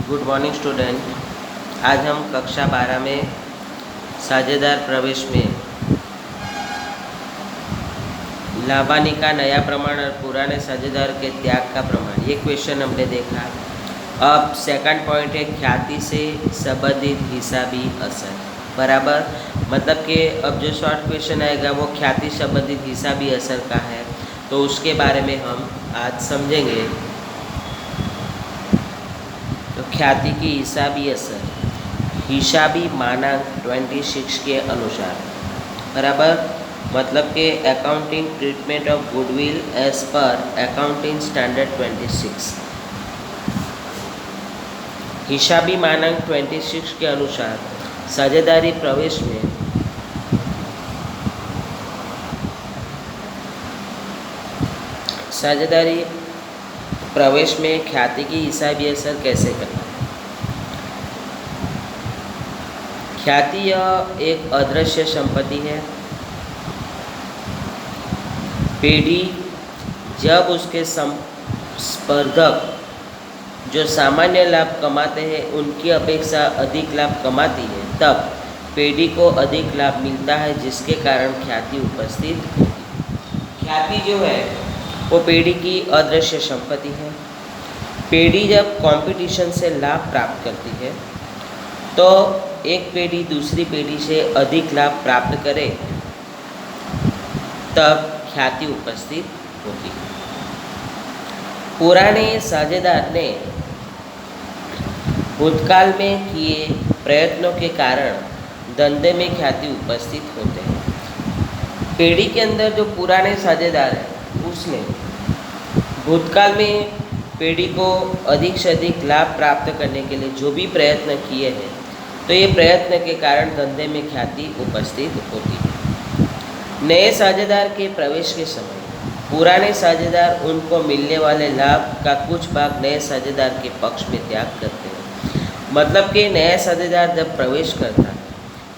Good morning student. आज हम कक्षा 12 में साझेदार प्रवेश में लाभानी का नया प्रमाण और पुराने साझेदार के त्याग का प्रमाण, ये क्वेश्चन हमने देखा। अब सेकंड पॉइंट है ख्याति से संबंधित हिसाबी असर। बराबर, मतलब कि अब जो शॉर्ट क्वेश्चन आएगा वो ख्याति संबंधित हिसाबी असर का है, तो उसके बारे में हम आज समझेंगे। तो ख्याति की हिसाबी असर हिसाबी मानक 26 के अनुसार। बराबर, मतलब कि accounting treatment of goodwill as per accounting standard 26। हिसाबी मानक 26 के अनुसार साझेदारी प्रवेश में साझेदारी प्रवेश में ख्याति की हिसाबी असर कैसे करना है। ख्याति यह एक अदृश्य संपत्ति है। पेढ़ी जब उसके स्पर्धक जो सामान्य लाभ कमाते हैं उनकी अपेक्षा अधिक लाभ कमाती है, तब पेढ़ी को अधिक लाभ मिलता है, जिसके कारण ख्याति उपस्थित होती है। ख्याति जो है वो पेढ़ी की अदृश्य संपत्ति है। पेढ़ी जब कंपटीशन से लाभ प्राप्त करती है तो एक पेढ़ी दूसरी पेढ़ी से अधिक लाभ प्राप्त करे, तब ख्याति उपस्थित होती है। पुराने साझेदार ने भूतकाल में किए प्रयत्नों के कारण धंधे में ख्याति उपस्थित होते हैं। पेढ़ी के अंदर जो पुराने साझेदार हैं उसने भूतकाल में पेढ़ी को अधिक से अधिक लाभ प्राप्त करने के लिए जो भी प्रयत्न किए हैं, तो ये प्रयत्न के कारण धंधे में ख्याति उपस्थित होती है। नए साझेदार के प्रवेश के समय पुराने साझेदार उनको मिलने वाले लाभ का कुछ भाग नए साझेदार के पक्ष में त्याग करते हैं। मतलब कि नया साझेदार जब प्रवेश करता है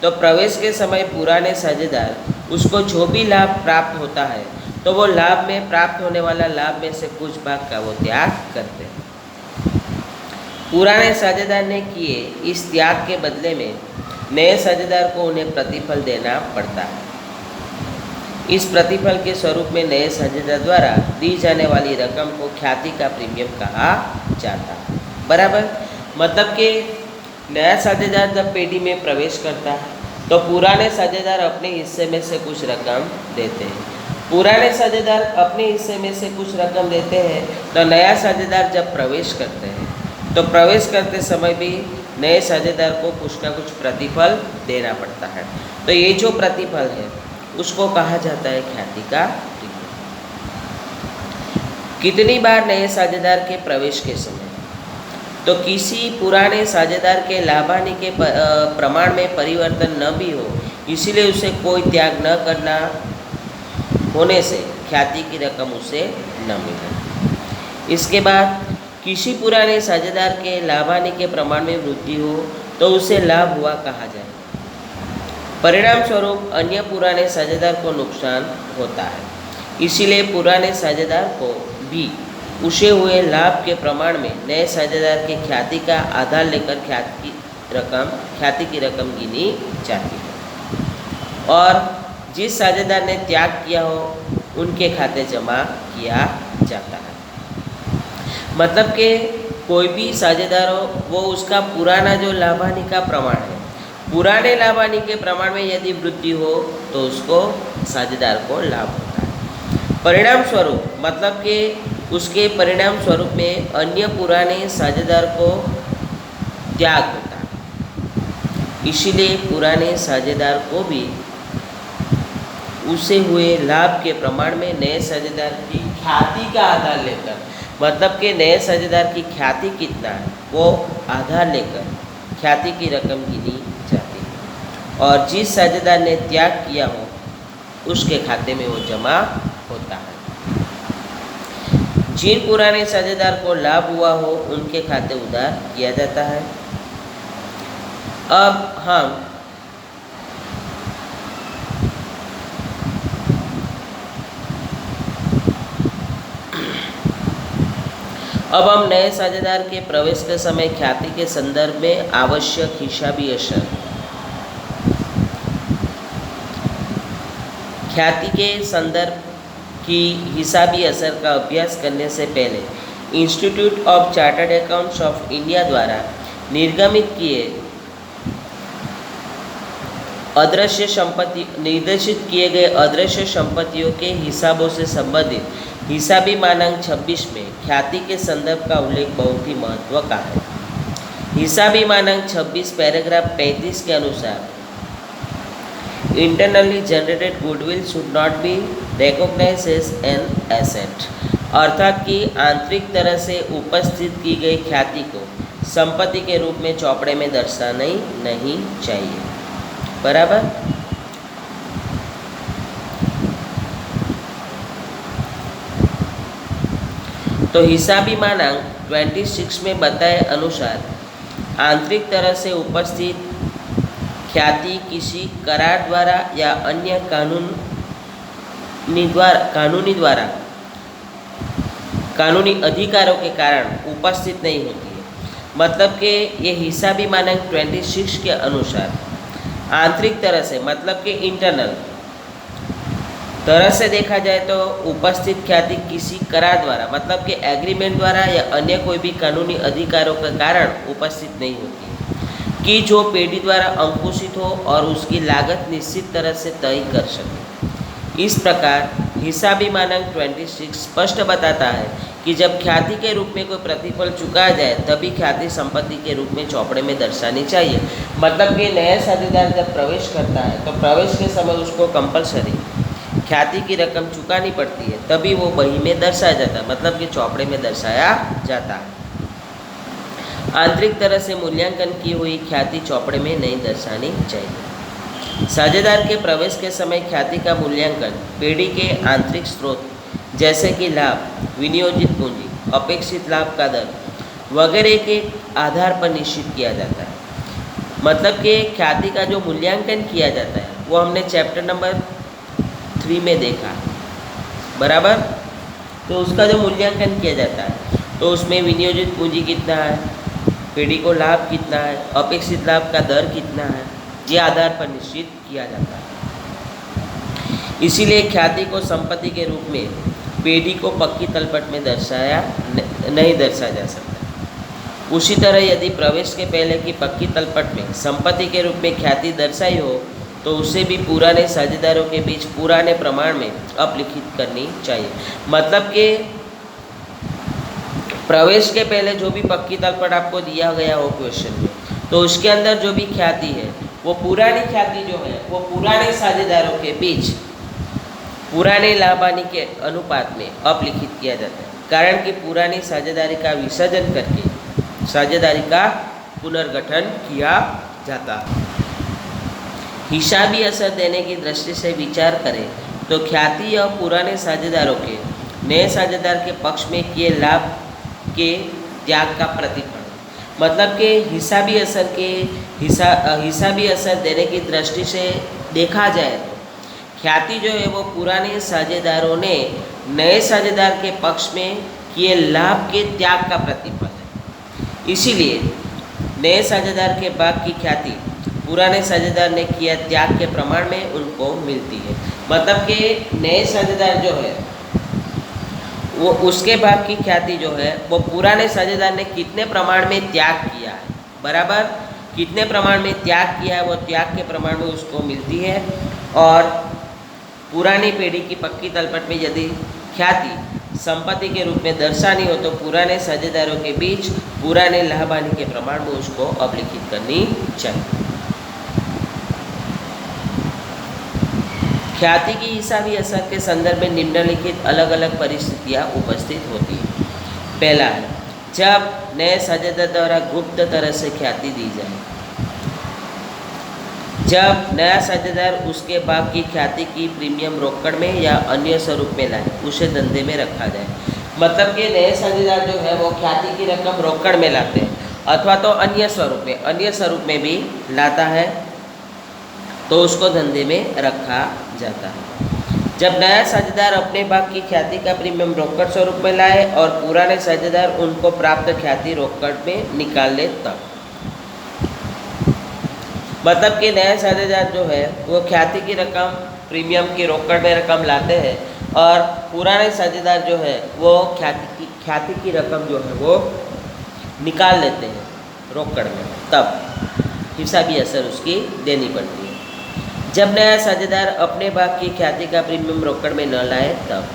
तो प्रवेश के समय पुराने साझेदार उसको जो भी लाभ प्राप्त होता है तो वो लाभ में प्राप्त होने वाला लाभ में से कुछ भाग का वो त्याग करते हैं। पुराने साझेदार ने किए इस त्याग के बदले में नए साझेदार को उन्हें प्रतिफल देना पड़ता है। इस प्रतिफल के स्वरूप में नए साझेदार द्वारा दी जाने वाली रकम को ख्याति का प्रीमियम कहा जाता है। बराबर, मतलब कि नया साझेदार जब पेढ़ी में प्रवेश करता है तो पुराने साझेदार अपने हिस्से में से कुछ रकम देते हैं। पुराने साझेदार अपने हिस्से में से कुछ रकम देते हैं, तो नया साझेदार जब प्रवेश करते हैं तो प्रवेश करते समय भी नए साझेदार को कुछ ना कुछ प्रतिफल देना पड़ता है। तो ये जो प्रतिफल है उसको कहा जाता है ख्याति का प्रीमियम। कितनी बार नए साझेदार के प्रवेश के समय तो किसी पुराने साझेदार के लाभानी के प्रमाण में परिवर्तन न भी हो, इसीलिए उसे कोई त्याग न करना होने से ख्याति की रकम उसे न मिले। इसके बाद किसी पुराने साझेदार के लाभानी के प्रमाण में वृद्धि हो तो उसे लाभ हुआ कहा जाए। परिणाम स्वरूप अन्य पुराने साझेदार को नुकसान होता है, इसीलिए पुराने साझेदार को भी उसे हुए लाभ के प्रमाण में नए साझेदार के ख्याति का आधार लेकर ख्याति की रकम गिनी जाती है और जिस साझेदार ने त्याग किया हो उनके खाते जमा किया जाता है। मतलब कि कोई भी साझेदार हो वो उसका पुराना जो लाभानी का प्रमाण है, पुराने लाभानी के प्रमाण में यदि वृद्धि हो तो उसको साझेदार को लाभ होता है। परिणाम स्वरूप मतलब कि उसके परिणाम स्वरूप में अन्य पुराने साझेदार को त्याग होता है, इसीलिए पुराने साझेदार को भी उसे हुए लाभ के प्रमाण में नए साझेदार की ख्याति का आधार लेकर, मतलब कि नए साझेदार की ख्याति कितना है वो आधार लेकर ख्याति की रकम गिनी जाती है और जिस साझेदार ने त्याग किया हो उसके खाते में वो जमा होता है। जिन पुराने साझेदार को लाभ हुआ हो उनके खाते उधार किया जाता है। अब हम अब हम नए साझेदार के प्रवेश के समय ख्याति के संदर्भ में आवश्यक हिसाबी असर, ख्याति के संदर्भ की हिसाबी असर का अभ्यास करने से पहले institute of chartered accounts of India द्वारा निर्गमित निर्देशित किए गए अदृश्य संपत्तियों के हिसाबों से संबंधित हिसाबी मानक 26 में ख्याति के संदर्भ का उल्लेख बहुत ही महत्व का है। हिसाबी मानक 26 पैराग्राफ 35 के अनुसार internally generated goodwill should not be recognised as an asset, अर्थात कि आंतरिक तरह से उपस्थित की गई ख्याति को संपत्ति के रूप में चौपड़े में दर्शाना नहीं चाहिए। बराबर। तो हिसाबी मानक 26 में बताए अनुसार आंतरिक तरह से उपस्थित ख्याति किसी करार द्वारा या अन्य कानूनी अधिकारों के कारण उपस्थित नहीं होती है। मतलब कि ये हिसाबी मानक 26 के अनुसार आंतरिक तरह से, मतलब कि इंटरनल तरह से देखा जाए तो उपस्थित ख्याति किसी करार द्वारा, मतलब कि एग्रीमेंट द्वारा या अन्य कोई भी कानूनी अधिकारों के कारण उपस्थित नहीं होती कि जो पेढ़ी द्वारा अंकुशित हो और उसकी लागत निश्चित तरह से तय कर सके। इस प्रकार हिसाबी मानक 26 स्पष्ट बताता है कि जब ख्याति के रूप में कोई प्रतिफल चुकाया जाए तभी ख्याति संपत्ति के रूप में चौपड़े में दर्शानी चाहिए। मतलब कि नया साझेदार जब प्रवेश करता है तो प्रवेश के समय उसको कंपलसरी ख्याति की रकम चुकानी पड़ती है, तभी वो बही में दर्शाया जाता है, मतलब कि चौपड़े में दर्शाया जाता है। आंतरिक तरह से मूल्यांकन की हुई ख्याति चौपड़े में नहीं दर्शानी चाहिए। साझेदार के प्रवेश के समय ख्याति का मूल्यांकन पेढ़ी के आंतरिक स्रोत जैसे कि लाभ, विनियोजित पूंजी, अपेक्षित लाभ का दर वगैरह के आधार पर निश्चित किया जाता है। मतलब कि ख्याति का जो मूल्यांकन किया जाता है वो हमने चैप्टर नंबर 3 में देखा, बराबर। तो उसका जो मूल्यांकन किया जाता है तो उसमें विनियोजित पूंजी कितना है, पेढ़ी को लाभ कितना है, अपेक्षित लाभ का दर कितना है, ये आधार पर निश्चित किया जाता है। इसीलिए ख्याति को संपत्ति के रूप में पेढ़ी को पक्की तलपट में नहीं दर्शाया जा सकता। उसी तरह यदि प्रवेश के पहले की पक्की तलपट में संपत्ति के रूप में ख्याति दर्शाई हो तो उसे भी पुराने साझेदारों के बीच पुराने प्रमाण में अपलिखित करनी चाहिए। मतलब कि प्रवेश के पहले जो भी पक्की तलपट आपको दिया गया हो क्वेश्चन में, तो उसके अंदर जो भी ख्याति है वो पुरानी ख्याति जो है वो पुराने साझेदारों के बीच पुराने लाभ हानि के अनुपात में अपलिखित किया जाता है। कारण कि पुरानी साझेदारी का विसर्जन करके साझेदारी का पुनर्गठन किया जाता है। हिसाबी असर देने की दृष्टि से विचार करें तो ख्याति या पुराने साझेदारों के नए साझेदार के पक्ष में किए लाभ के त्याग का प्रतिफल, मतलब कि हिसाबी असर देने की दृष्टि से देखा जाए तो ख्याति जो है वो पुराने साझेदारों ने नए साझेदार के पक्ष में किए लाभ के त्याग का प्रतिफल है। इसीलिए नए साझेदार के भाग की ख्याति पुराने साझेदार ने किया त्याग के प्रमाण में उनको मिलती है। मतलब कि नए साझेदार जो है वो उसके भाग की ख्याति जो है वो पुराने साझेदार ने कितने प्रमाण में त्याग किया है, बराबर, कितने प्रमाण में त्याग किया है वो त्याग के प्रमाण में उसको मिलती है। और पुरानी पीढ़ी की पक्की तलपट में यदि ख्याति संपत्ति के रूप में दर्शानी हो तो पुराने साझेदारों के बीच पुराने लाभ हानि के प्रमाण में उसको अपलिखित करनी चाहिए। ख्याति की हिसाबी असर के संदर्भ में निम्नलिखित अलग अलग परिस्थितियाँ उपस्थित होती हैं। पहला है जब नए साझेदार द्वारा गुप्त तरह से ख्याति दी जाए। जब नया साझेदार उसके भाग की ख्याति की प्रीमियम रोकड़ में या अन्य स्वरूप में लाए, उसे धंधे में रखा जाए। मतलब कि नए साझेदार जो है वो ख्याति की रकम रोकड़ में लाते हैं अथवा तो अन्य स्वरूप में भी लाता है तो उसको धंधे में रखा जाता है। जब नया साझेदार अपने भाग की ख्याति का प्रीमियम रोकड़ स्वरूप में लाए और पुराने साझेदार उनको प्राप्त ख्याति रोकड़ में निकाल ले तब। मतलब कि नया साझेदार जो है वो ख्याति की रकम प्रीमियम की रोकड़ में रकम लाते हैं और पुराने साझेदार जो है वो ख्याति की रकम जो है वो निकाल लेते हैं रोकड़ में, तब हिसाबी असर उसकी देनी पड़ती है। जब नया साझेदार अपने भाग की ख्याति का प्रीमियम रोकड़ में न लाए तब।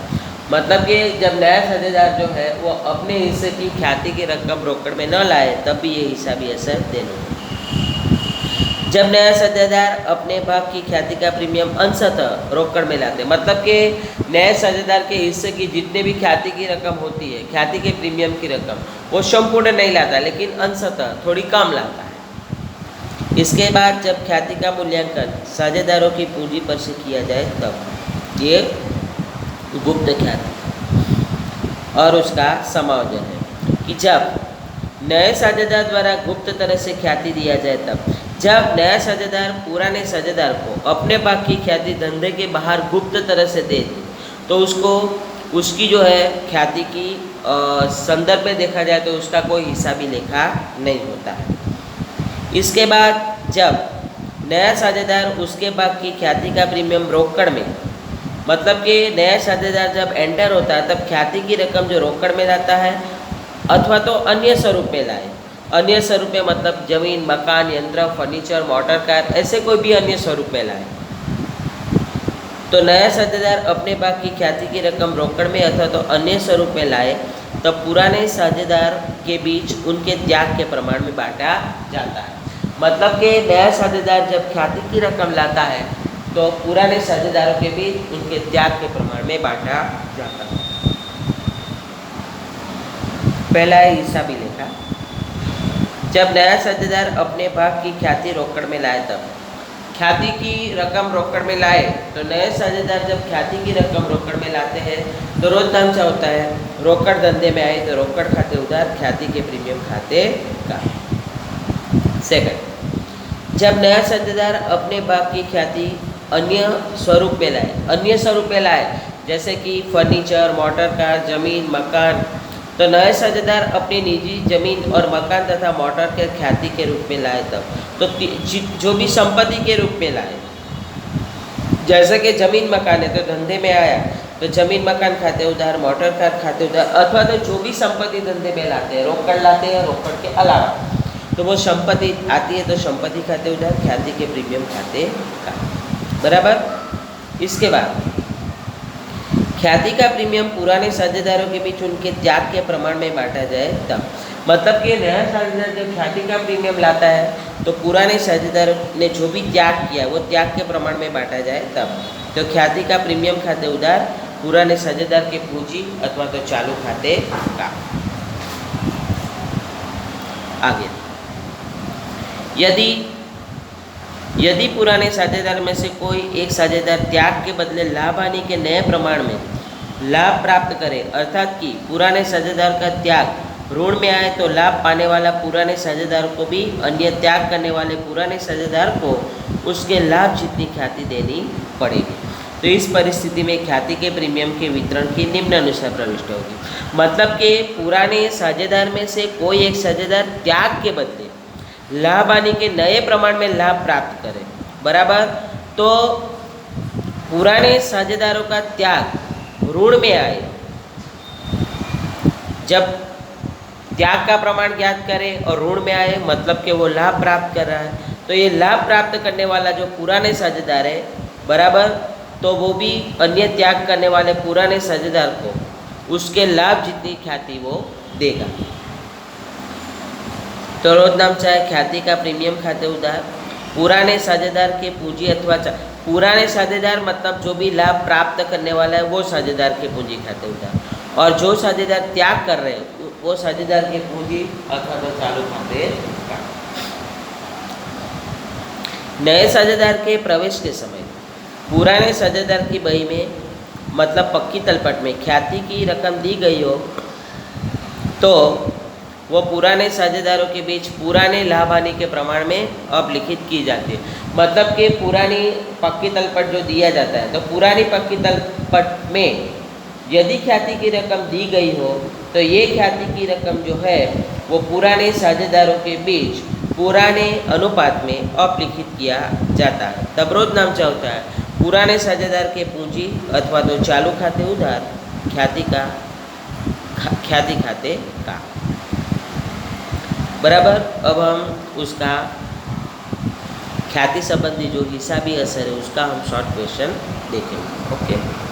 मतलब कि जब नया साझेदार जो है वो अपने हिस्से की ख्याति की रकम रोकड़ में न लाए तब भी ये हिसाबी असर देना है। जब नया साझेदार अपने भाग की ख्याति का प्रीमियम अंशतः रोकड़ में लाते, मतलब कि नए साझेदार के हिस्से की जितने भी ख्याति की रकम होती है, ख्याति के प्रीमियम की रकम, वो संपूर्ण नहीं लाता लेकिन अंशतः थोड़ी कम लाता है। इसके बाद जब ख्याति का मूल्यांकन साझेदारों की पूंजी पर से किया जाए तब ये गुप्त ख्याति और उसका समायोजन है कि जब नए साझेदार द्वारा गुप्त तरह से ख्याति दिया जाए तब। जब नया साझेदार पुराने साझेदार को अपने भाग की ख्याति धंधे के बाहर गुप्त तरह से दे दी तो उसको उसकी जो है ख्याति की संदर्भ में देखा जाए तो उसका कोई हिसाबी लेखा नहीं होता है। इसके बाद जब नया साझेदार उसके भाग की ख्याति का प्रीमियम रोकड़ में, मतलब कि नया साझेदार जब एंटर होता है तब ख्याति की रकम जो रोकड़ में लाता है अथवा तो अन्य स्वरूप में लाए। अन्य स्वरूप में मतलब जमीन, मकान, यंत्र, फर्नीचर, मोटर कार, ऐसे कोई भी अन्य स्वरूप में लाए तो नया साझेदार अपने भाग की ख्याति की रकम रोकड़ में अथवा तो अन्य स्वरूप में लाए तब पुराने साझेदार के बीच उनके त्याग के प्रमाण में बांटा जाता है। मतलब कि नया साझेदार जब ख्याति की रकम लाता है तो पुराने साझेदारों के बीच उनके त्याग के प्रमाण में बांटा जाता है। पहला है हिसाबी लेखा। जब नया साझेदार अपने भाग की ख्याति रोकड़ में लाए तब। ख्याति की रकम रोकड़ में लाए तो नए साझेदार जब ख्याति की रकम रोकड़ में लाते हैं तो रोज नाम क्या होता है, रोकड़ धंधे में आए तो रोकड़ खाते उधार, ख्याति के प्रीमियम खाते का। सेकंड, जब नया साझेदार अपने भाग की ख्याति अन्य स्वरूप में लाए, अन्य स्वरूप में लाए जैसे कि फर्नीचर, मोटर कार, जमीन, मकान, तो नए साझेदार अपनी निजी जमीन और मकान तथा मोटर के ख्याति के रूप में लाए तब। तो जो भी संपत्ति के रूप में लाए, जैसे कि जमीन मकान है तो धंधे में आया तो जमीन मकान खाते उधार, मोटर कार खाते उधार, अथवा तो जो भी संपत्ति धंधे में लाते हैं, रोकड़ लाते हैं, रोकड़ के अलावा तो वो संपत्ति आती है तो संपत्ति खाते उधार, ख्याति के प्रीमियम खाते का। बराबर। इसके बाद ख्याति का प्रीमियम पुराने साझेदारों के बीच उनके त्याग के प्रमाण में बांटा जाए तब। मतलब कि नया साझेदार जब ख्याति का प्रीमियम लाता है तो पुराने साझेदार ने जो भी त्याग किया वो त्याग के प्रमाण में बांटा जाए तब। तो ख्याति का प्रीमियम खाते उधार, पुराने साझेदार के पूंजी अथवा तो चालू खाते का। आगे, यदि पुराने साझेदार में से कोई एक साझेदार त्याग के बदले लाभ हानि के नए प्रमाण में लाभ प्राप्त करे, अर्थात कि पुराने साझेदार का त्याग ऋण में आए तो लाभ पाने वाला पुराने साझेदार को भी अन्य त्याग करने वाले पुराने साझेदार को उसके लाभ जितनी ख्याति देनी पड़ेगी। तो इस परिस्थिति में ख्याति के प्रीमियम के वितरण की निम्नानुसार प्रविष्ट होगी। मतलब कि पुराने साझेदार में से कोई एक साझेदार त्याग के बदले लाभ हानि के नए प्रमाण में लाभ प्राप्त करे। बराबर। तो पुराने साझेदारों का त्याग ऋण में आए, जब त्याग का प्रमाण ज्ञात करे और ऋण में आए मतलब कि वो लाभ प्राप्त कर रहा है, तो ये लाभ प्राप्त करने वाला जो पुराने साझेदार है, बराबर, तो वो भी अन्य त्याग करने वाले पुराने साझेदार को उसके लाभ जितनी ख्याति वो देगा। तो रोज नाम चाहे ख्याति का प्रीमियम खाते उधार, पुराने साझेदार के पूंजी अथवा पुराने साझेदार मतलब जो भी लाभ प्राप्त करने वाला है वो साझेदार के पूंजी खाते उधार, और जो साझेदार त्याग कर रहे हैं वो साझेदार के पूंजी अथवा तो चालू खाते का। नए साझेदार के प्रवेश के समय पुराने साझेदार की बही में मतलब पक्की तलपट में ख्याति की रकम दी गई हो तो वो पुराने साझेदारों के बीच पुराने लाभ हानि के प्रमाण में अभिलिखित की जाती है। मतलब कि पुरानी पक्की तलपट जो दिया जाता है, तो पुरानी पक्की तलपट में यदि ख्याति की रकम दी गई हो तो ये ख्याति की रकम जो है वो पुराने साझेदारों के बीच पुराने अनुपात में अभिलिखित किया जाता है। तब रोज नाम क्या होता है? पुराने साझेदार के पूंजी अथवा तो चालू खाते उधार ख्याति खाते का। बराबर। अब हम उसका ख्याति संबंधी जो हिसाबी असर है उसका हम शॉर्ट क्वेश्चन देखेंगे। ओके।